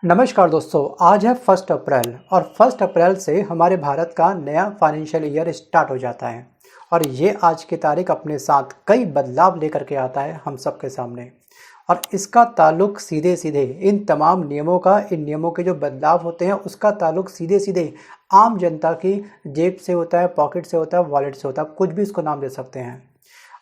नमस्कार दोस्तों, आज है 1 अप्रैल और 1 अप्रैल से हमारे भारत का नया फाइनेंशियल ईयर स्टार्ट हो जाता है। और ये आज की तारीख अपने साथ कई बदलाव लेकर के आता है हम सबके सामने। और इसका ताल्लुक सीधे सीधे इन तमाम नियमों का, इन नियमों के जो बदलाव होते हैं उसका ताल्लुक सीधे सीधे आम जनता की जेब से होता है, पॉकेट से होता है, वॉलेट से होता है, कुछ भी इसको नाम दे सकते हैं।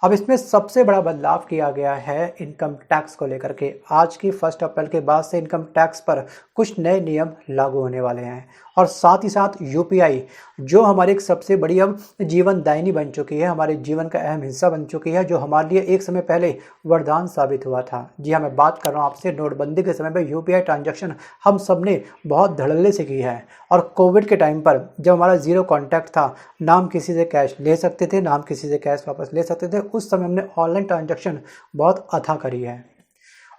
अब इसमें सबसे बड़ा बदलाव किया गया है इनकम टैक्स को लेकर के। आज की 1 अप्रैल के बाद से इनकम टैक्स पर कुछ नए नियम लागू होने वाले हैं। और साथ ही साथ यूपीआई, जो हमारी एक सबसे बड़ी अब जीवन दायिनी बन चुकी है, हमारे जीवन का अहम हिस्सा बन चुकी है, जो हमारे लिए एक समय पहले वरदान साबित हुआ था। जी हाँ, मैं बात कर रहा हूँ आपसे नोटबंदी के समय पर यूपीआई ट्रांजैक्शन हम सब ने बहुत धड़ल्ले से की है। और कोविड के टाइम पर जब हमारा जीरो कॉन्टैक्ट था, ना हम किसी से कैश ले सकते थे, ना हम किसी से कैश वापस ले सकते थे, उस समय हमने ऑनलाइन ट्रांजैक्शन बहुत अथा करी है।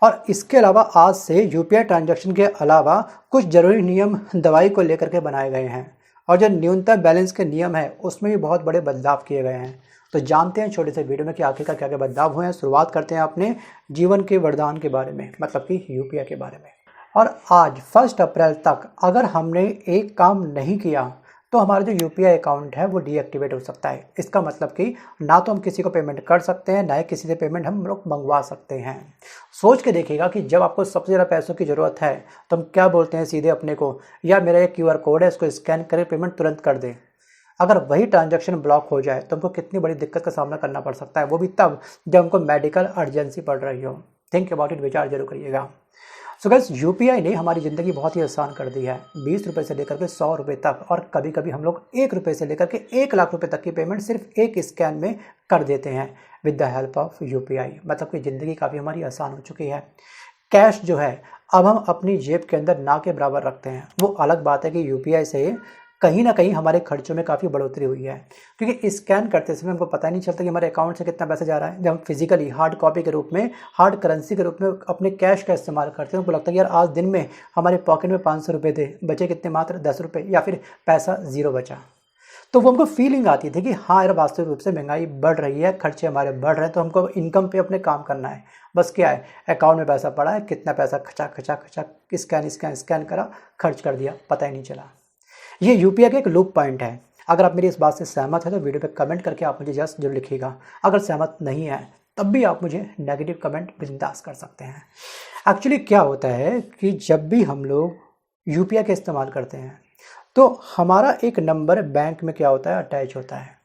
और इसके अलावा आज से यूपीआई ट्रांजैक्शन के अलावा कुछ जरूरी नियम दवाई को लेकर के बनाए गए हैं। और जो न्यूनतम बैलेंस के नियम है उसमें भी बहुत बड़े बदलाव किए गए हैं। तो जानते हैं छोटे से वीडियो में कि आखिरकार क्या क्या बदलाव हुए हैं। शुरुआत करते हैं अपने जीवन के वरदान के बारे में, मतलब कि यूपीआई के बारे में। और आज 1 अप्रैल तक अगर हमने एक काम नहीं किया तो हमारा जो यूपीआई अकाउंट है वो डीएक्टिवेट हो सकता है। इसका मतलब कि ना तो हम किसी को पेमेंट कर सकते हैं, ना ही किसी से पेमेंट हम लोग मंगवा सकते हैं। सोच के देखिएगा कि जब आपको सबसे ज़्यादा पैसों की ज़रूरत है तो हम क्या बोलते हैं सीधे अपने को, या मेरा एक क्यूआर कोड है इसको स्कैन करके पेमेंट तुरंत कर दें। अगर वही ट्रांजैक्शन ब्लॉक हो जाए तो हमको कितनी बड़ी दिक्कत का सामना करना पड़ सकता है, वो भी तब जब हमको मेडिकल अर्जेंसी पड़ रही हो। थिंक अबाउट इट, विचार जरूर करिएगा। सो गाइस, यूपीआई ने हमारी ज़िंदगी बहुत ही आसान कर दी है। 20 रुपये से लेकर के 100 रुपये तक, और कभी कभी हम लोग 1 रुपये से लेकर के 1 लाख रुपये तक की पेमेंट सिर्फ एक स्कैन में कर देते हैं with the help of UPI. मतलब कि ज़िंदगी काफ़ी हमारी आसान हो चुकी है। कैश जो है अब हम अपनी जेब के अंदर ना के बराबर रखते हैं। वो अलग बात है कि यूपीआई से कहीं ना कहीं हमारे खर्चों में काफ़ी बढ़ोतरी हुई है, क्योंकि स्कैन करते समय हमको पता नहीं चलता कि हमारे अकाउंट से कितना पैसा जा रहा है। जब हम फिजिकली हार्ड कॉपी के रूप में, हार्ड करेंसी के रूप में अपने कैश का इस्तेमाल करते हैं, हमको लगता है कि यार आज दिन में हमारे पॉकेट में 500 रुपये थे, बचे कितने, मात्र 10 रुपये, या फिर पैसा ज़ीरो बचा। तो वो हमको फीलिंग आती थी कि हाँ यार, वास्तविक रूप से महंगाई बढ़ रही है, खर्चे हमारे बढ़ रहे हैं, तो हमको इनकम पे अपने काम करना है। बस क्या है, अकाउंट में पैसा पड़ा है, कितना पैसा खचा खचा खचा स्कैन स्कैन स्कैन करा, खर्च कर दिया, पता ही नहीं चला। ये यूपीआई का एक लूप पॉइंट है। अगर आप मेरी इस बात से सहमत है तो वीडियो पे कमेंट करके आप मुझे जस्ट जरूर लिखिएगा। अगर सहमत नहीं है तब भी आप मुझे नेगेटिव कमेंट बिंदास कर सकते हैं। एक्चुअली क्या होता है कि जब भी हम लोग यूपीआई का इस्तेमाल करते हैं तो हमारा एक नंबर बैंक में क्या होता है, अटैच होता है।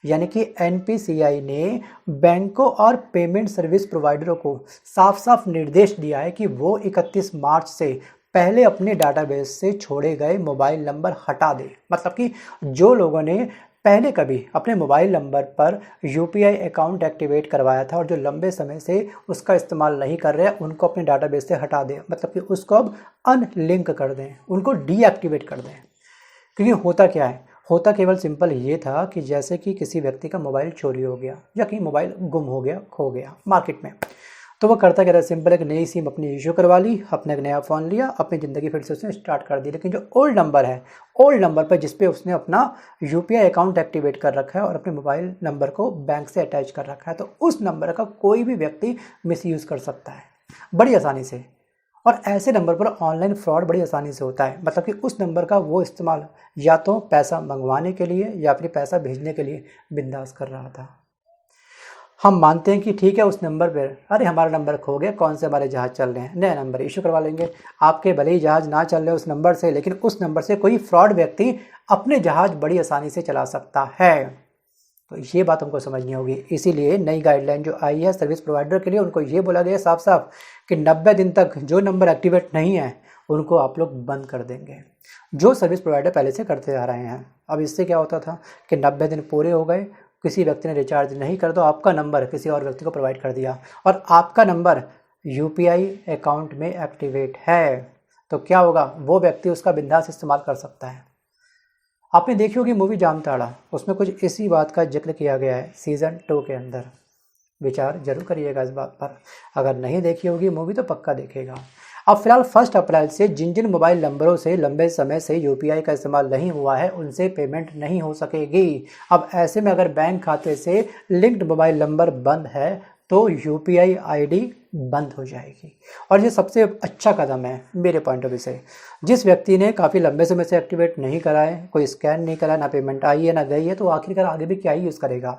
यानी कि एनपीसीआई ने बैंकों और पेमेंट सर्विस प्रोवाइडरों को साफ साफ निर्देश दिया है कि वो 31 मार्च से पहले अपने डाटाबेस से छोड़े गए मोबाइल नंबर हटा दें। मतलब कि जो लोगों ने पहले कभी अपने मोबाइल नंबर पर यूपीआई अकाउंट एक्टिवेट करवाया था और जो लंबे समय से उसका इस्तेमाल नहीं कर रहे हैं, उनको अपने डाटाबेस से हटा दें। मतलब कि उसको अब अनलिंक कर दें, उनको डीएक्टिवेट कर दें। क्योंकि होता क्या है, होता केवल सिंपल ये था कि जैसे कि किसी व्यक्ति का मोबाइल चोरी हो गया या कहीं मोबाइल गुम हो गया, खो गया मार्केट में, तो वो करता क्या था, सिंपल एक नई सिम अपनी इशू करवा ली, अपना एक नया फ़ोन लिया, अपनी ज़िंदगी फिर से उसने स्टार्ट कर दी। लेकिन जो ओल्ड नंबर है, ओल्ड नंबर पर जिस पे उसने अपना यूपीआई अकाउंट एक्टिवेट कर रखा है और अपने मोबाइल नंबर को बैंक से अटैच कर रखा है, तो उस नंबर का कोई भी व्यक्ति मिसयूज़ कर सकता है बड़ी आसानी से। और ऐसे नंबर पर ऑनलाइन फ्रॉड बड़ी आसानी से होता है। मतलब कि उस नंबर का वो इस्तेमाल या तो पैसा मंगवाने के लिए या फिर पैसा भेजने के लिए बिंदास कर रहा था। हम मानते हैं कि ठीक है, उस नंबर पर अरे हमारा नंबर खो गया, कौन से हमारे जहाज़ चल रहे हैं, नया नंबर इशू करवा लेंगे। आपके भले ही जहाज़ ना चल रहे उस नंबर से, लेकिन उस नंबर से कोई फ्रॉड व्यक्ति अपने जहाज़ बड़ी आसानी से चला सकता है। तो ये बात हमको समझनी होगी। इसीलिए नई गाइडलाइन जो आई है सर्विस प्रोवाइडर के लिए, उनको ये बोला गया साफ साफ कि 90 दिन तक जो नंबर एक्टिवेट नहीं है उनको आप लोग बंद कर देंगे, जो सर्विस प्रोवाइडर पहले से करते आ रहे हैं। अब इससे क्या होता था कि 90 दिन पूरे हो गए, किसी व्यक्ति ने रिचार्ज नहीं कर, तो आपका नंबर किसी और व्यक्ति को प्रोवाइड कर दिया और आपका नंबर यूपीआई अकाउंट में एक्टिवेट है, तो क्या होगा, वो व्यक्ति उसका बिंदास इस्तेमाल कर सकता है। आपने देखी होगी मूवी जामताड़ा, उसमें कुछ इसी बात का जिक्र किया गया है सीज़न 2 के अंदर। विचार जरूर करिएगा इस बात पर। अगर नहीं देखी होगी मूवी तो पक्का देखेगा। अब फिलहाल 1 अप्रैल से जिन जिन मोबाइल नंबरों से लंबे समय से यूपीआई का इस्तेमाल नहीं हुआ है उनसे पेमेंट नहीं हो सकेगी। अब ऐसे में अगर बैंक खाते से लिंक्ड मोबाइल नंबर बंद है तो यूपीआई आईडी बंद हो जाएगी। और ये सबसे अच्छा कदम है मेरे पॉइंट ऑफ व्यू से। जिस व्यक्ति ने काफ़ी लंबे समय से एक्टिवेट नहीं करा है, कोई स्कैन नहीं करा, ना पेमेंट आई है ना गई है, तो आखिरकार आगे भी क्या ही यूज़ करेगा।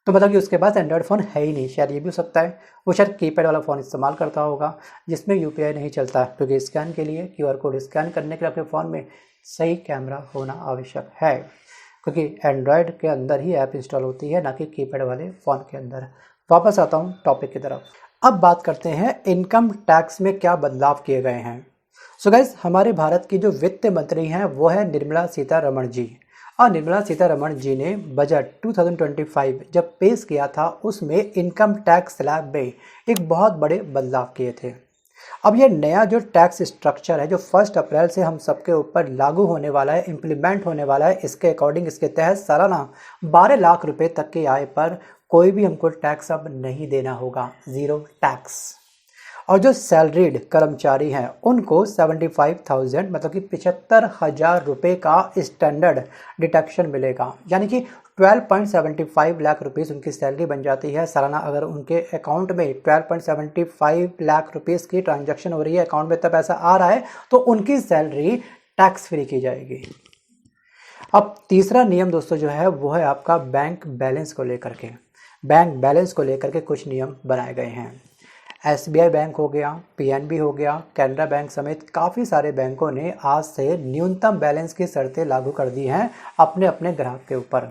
तो मतलब कि उसके पास एंड्रॉयड फ़ोन है ही नहीं, शायद ये भी हो सकता है। वो शायद कीपैड वाला फ़ोन इस्तेमाल करता होगा जिसमें यूपीआई नहीं चलता, क्योंकि स्कैन के लिए क्यूआर कोड स्कैन करने के लिए आपके फ़ोन में सही कैमरा होना आवश्यक है, क्योंकि एंड्रॉयड के अंदर ही ऐप इंस्टॉल होती है, ना कि कीपैड वाले फ़ोन के अंदर। वापस आता हूँ टॉपिक की तरफ। अब बात करते हैं इनकम टैक्स में क्या बदलाव किए गए हैं। सो गाइस, हमारे भारत की जो वित्त मंत्री हैं वो है निर्मला सीतारमण जी। और निर्मला सीतारमण जी ने बजट 2025 जब पेश किया था उसमें इनकम टैक्स स्लैब में एक बहुत बड़े बदलाव किए थे। अब ये नया जो टैक्स स्ट्रक्चर है जो 1 अप्रैल से हम सबके ऊपर लागू होने वाला है, इम्प्लीमेंट होने वाला है, इसके अकॉर्डिंग इसके तहत सालाना 12 लाख रुपए तक की आय पर कोई भी हमको टैक्स अब नहीं देना होगा, ज़ीरो टैक्स। और जो सैलरीड कर्मचारी हैं उनको 75,000 मतलब कि 75,000 रुपये का स्टैंडर्ड डिडक्शन मिलेगा, यानी कि 12.75 लाख रुपीज़ उनकी सैलरी बन जाती है सालाना। अगर उनके अकाउंट में 12.75 लाख रुपीज़ की ट्रांजैक्शन हो रही है, अकाउंट में तब पैसा आ रहा है, तो उनकी सैलरी टैक्स फ्री की जाएगी। अब तीसरा नियम दोस्तों जो है वो है आपका बैंक बैलेंस को लेकर के। बैंक बैलेंस को लेकर के कुछ नियम बनाए गए हैं। एसबीआई बैंक हो गया, पीएनबी हो गया, कैनरा बैंक समेत काफ़ी सारे बैंकों ने आज से न्यूनतम बैलेंस की शर्तें लागू कर दी हैं अपने अपने ग्राहक के ऊपर।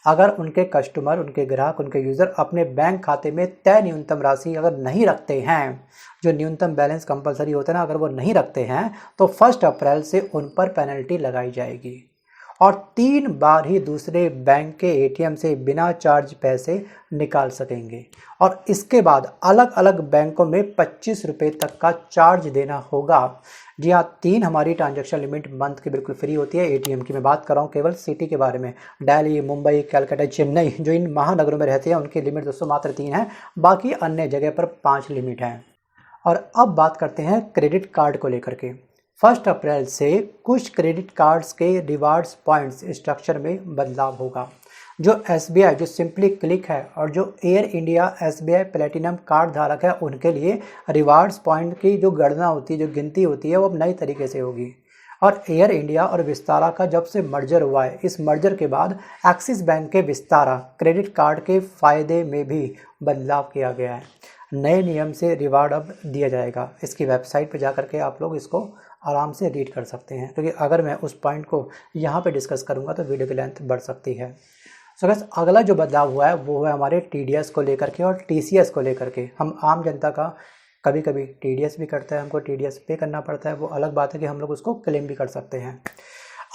अगर उनके कस्टमर, उनके ग्राहक, उनके यूज़र अपने बैंक खाते में तय न्यूनतम राशि अगर नहीं रखते हैं, जो न्यूनतम बैलेंस कंपलसरी होता है ना, अगर वो नहीं रखते हैं तो 1 अप्रैल से उन पर पेनल्टी लगाई जाएगी और 3 बार ही दूसरे बैंक के एटीएम से बिना चार्ज पैसे निकाल सकेंगे। और इसके बाद अलग अलग बैंकों में 25 रुपये तक का चार्ज देना होगा। जी हाँ, 3 हमारी ट्रांजैक्शन लिमिट मंथ की बिल्कुल फ्री होती है एटीएम की। मैं बात कर रहा हूँ केवल सिटी के बारे में। दिल्ली, मुंबई, कलकत्ता, चेन्नई, जो इन महानगरों में रहते हैं उनकी लिमिट दोस्तों मात्र 3 है, बाकी अन्य जगह पर 5 लिमिट है। और अब बात करते हैं क्रेडिट कार्ड को लेकर के। 1 अप्रैल से कुछ क्रेडिट कार्ड्स के रिवार्ड्स पॉइंट्स स्ट्रक्चर में बदलाव होगा। जो एसबीआई जो सिंपली क्लिक है और जो air India SBI platinum card धारक है उनके लिए रिवार्ड्स पॉइंट की जो गणना होती है, जो गिनती होती है, वो अब नई तरीके से होगी। और एयर इंडिया और विस्तारा का जब से मर्जर हुआ है, इस मर्जर के बाद एक्सिस बैंक के विस्तारा क्रेडिट कार्ड के फ़ायदे में भी बदलाव किया गया है। नए नियम से रिवार्ड अब दिया जाएगा। इसकी वेबसाइट पर जा कर के आप लोग इसको आराम से रीड कर सकते हैं, क्योंकि अगर मैं उस पॉइंट को यहाँ पे डिस्कस करूँगा तो वीडियो की लेंथ बढ़ सकती है। सो बस अगला जो बदलाव हुआ है वो है हमारे टीडीएस को लेकर के और टीसीएस को लेकर के। हम आम जनता का कभी कभी टीडीएस भी करता है, हमको टीडीएस पे करना पड़ता है, वो अलग बात है कि हम लोग उसको क्लेम भी कर सकते हैं।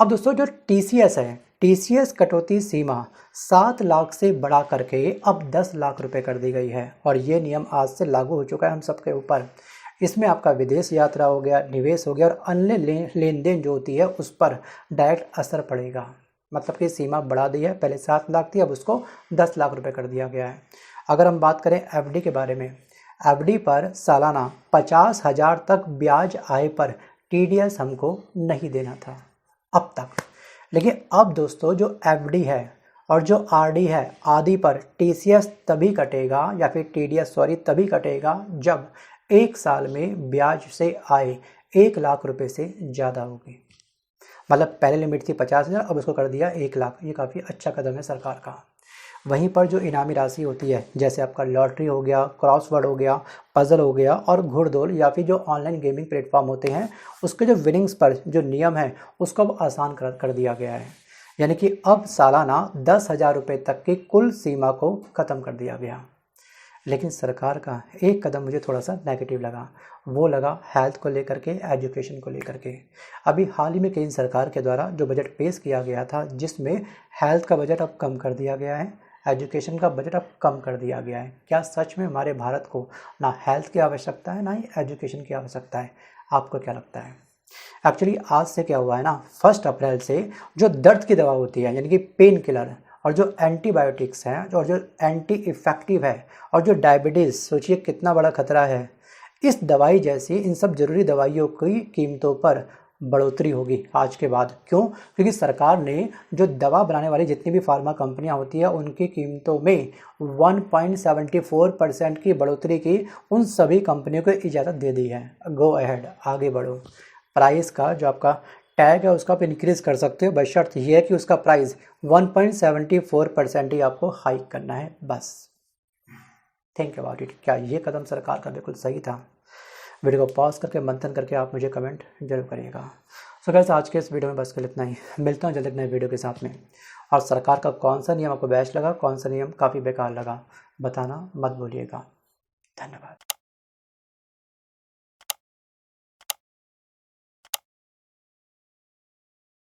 अब दोस्तों जो टीसीएस है, टीसीएस कटौती सीमा 7 लाख से बढ़ा करके अब 10 लाख रुपए कर दी गई है और ये नियम आज से लागू हो चुका है हम सबके ऊपर। इसमें आपका विदेश यात्रा हो गया, निवेश हो गया और अन्य लेन देन जो होती है उस पर डायरेक्ट असर पड़ेगा। मतलब कि सीमा बढ़ा दी है, पहले 7 लाख थी, अब उसको 10 लाख रुपए कर दिया गया है। अगर हम बात करें एफडी के बारे में, एफडी पर सालाना 50,000 तक ब्याज आय पर टीडीएस हमको नहीं देना था अब तक। लेकिन अब दोस्तों जो एफडी है और जो आरडी है आदि पर टीसीएस तभी कटेगा या फिर टीडीएस तभी कटेगा जब 1 साल में ब्याज से आय 1 लाख रुपए से ज़्यादा होगी। मतलब पहले लिमिट थी 50,000, अब उसको कर दिया 1 लाख। ये काफ़ी अच्छा कदम है सरकार का। वहीं पर जो इनामी राशि होती है, जैसे आपका लॉटरी हो गया, क्रॉसवर्ड हो गया, पजल हो गया और घुड़दौड़ या फिर जो ऑनलाइन गेमिंग प्लेटफॉर्म होते हैं, उसके जो विनिंग्स पर जो नियम है उसको अब आसान कर दिया गया है। यानी कि अब सालाना 10,000 रुपये तक की कुल सीमा को ख़त्म कर दिया गया। लेकिन सरकार का एक कदम मुझे थोड़ा सा नेगेटिव लगा, वो लगा हेल्थ को लेकर के, एजुकेशन को लेकर के। अभी हाल ही में केंद्र सरकार के द्वारा जो बजट पेश किया गया था जिसमें हेल्थ का बजट अब कम कर दिया गया है, एजुकेशन का बजट अब कम कर दिया गया है। क्या सच में हमारे भारत को ना हेल्थ की आवश्यकता है ना ही एजुकेशन की आवश्यकता है? आपको क्या लगता है? एक्चुअली आज से क्या हुआ है ना, 1 अप्रैल से जो दर्द की दवा होती है यानी कि पेन किलर और जो एंटीबायोटिक्स हैं और जो एंटी इफेक्टिव है और जो डायबिटीज़, सोचिए कितना बड़ा खतरा है, इस दवाई जैसी इन सब ज़रूरी दवाइयों की कीमतों पर बढ़ोतरी होगी आज के बाद। क्यों? क्योंकि सरकार ने जो दवा बनाने वाली जितनी भी फार्मा कंपनियां होती है उनकी कीमतों में 1.74% की बढ़ोतरी की उन सभी कंपनियों को इजाज़त दे दी है। गो अहेड, आगे बढ़ो। प्राइस का जो आपका टैग है उसका आप इंक्रीज़ कर सकते हो, बशर्त ये है कि उसका प्राइस 1.74% ही आपको हाइक करना है बस। थिंक अबाउट इट, क्या ये कदम सरकार का बिल्कुल सही था? वीडियो को पॉज करके मंथन करके आप मुझे कमेंट जरूर करिएगा। सो गाइस, आज के इस वीडियो में बस कल इतना ही। मिलता हूँ जल्द एक नए वीडियो के साथ में। और सरकार का कौन सा नियम आपको बेस्ट लगा, कौन सा नियम काफ़ी बेकार लगा, बताना मत भूलिएगा। धन्यवाद।